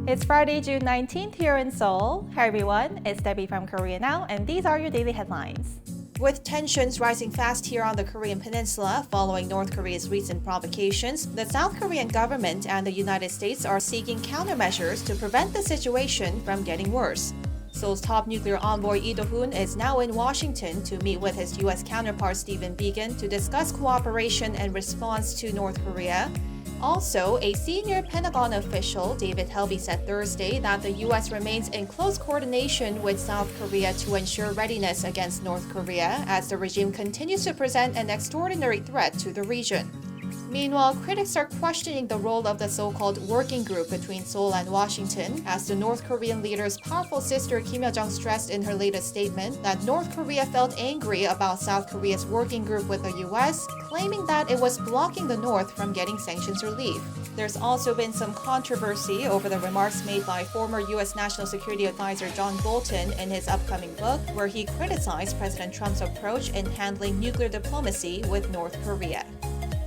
It's Friday, June 19th here in Seoul. Hi everyone, it's Debbie from Korea Now, and these are your daily headlines. With tensions rising fast here on the Korean peninsula following North Korea's recent provocations, the South Korean government and the United States are seeking countermeasures to prevent the situation from getting worse. Seoul's top nuclear envoy Lee Do-hoon is now in Washington to meet with his U.S. counterpart Stephen Biegun to discuss cooperation and response to North Korea. Also, a senior Pentagon official, David Helby, said Thursday that the U.S. remains in close coordination with South Korea to ensure readiness against North Korea as the regime continues to present an extraordinary threat to the region. Meanwhile, critics are questioning the role of the so-called working group between Seoul and Washington, as the North Korean leader's powerful sister Kim Yo-jong stressed in her latest statement that North Korea felt angry about South Korea's working group with the U.S., claiming that it was blocking the North from getting sanctions relief. There's also been some controversy over the remarks made by former U.S. National Security Advisor John Bolton in his upcoming book, where he criticized President Trump's approach in handling nuclear diplomacy with North Korea.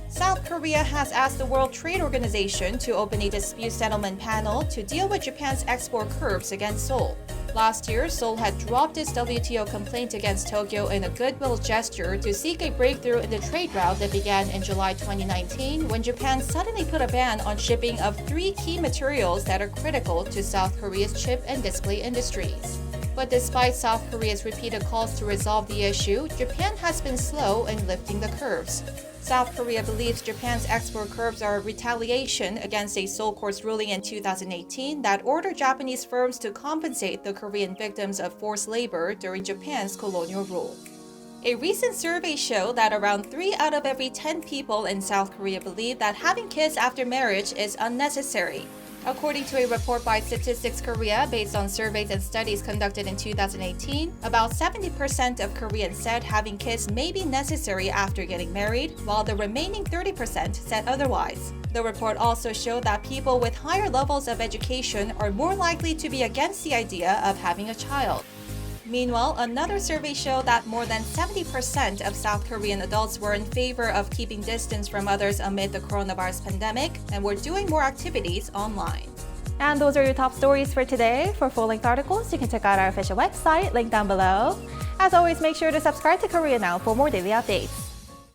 South Korea has asked the World Trade Organization to open a dispute settlement panel to deal with Japan's export curbs against Seoul. Last year, Seoul had dropped its WTO complaint against Tokyo in a goodwill gesture to seek a breakthrough in the trade route that began in July 2019 when Japan suddenly put a ban on shipping of 3 key materials that are critical to South Korea's chip and display industries. But despite South Korea's repeated calls to resolve the issue, Japan has been slow in lifting the curbs. South Korea believes Japan's export curbs are a retaliation against a Seoul court's ruling in 2018 that ordered Japanese firms to compensate the Korean victims of forced labor during Japan's colonial rule. A recent survey showed that around 3 out of every 10 people in South Korea believe that having kids after marriage is unnecessary. According to a report by Statistics Korea based on surveys and studies conducted in 2018, about 70% of Koreans said having kids may be necessary after getting married, while the remaining 30% said otherwise. The report also showed that people with higher levels of education are more likely to be against the idea of having a child. Meanwhile, another survey showed that more than 70% of South Korean adults were in favor of keeping distance from others amid the coronavirus pandemic and were doing more activities online. And those are your top stories for today. For full-length articles, you can check out our official website, link down below. As always, make sure to subscribe to Korea Now for more daily updates.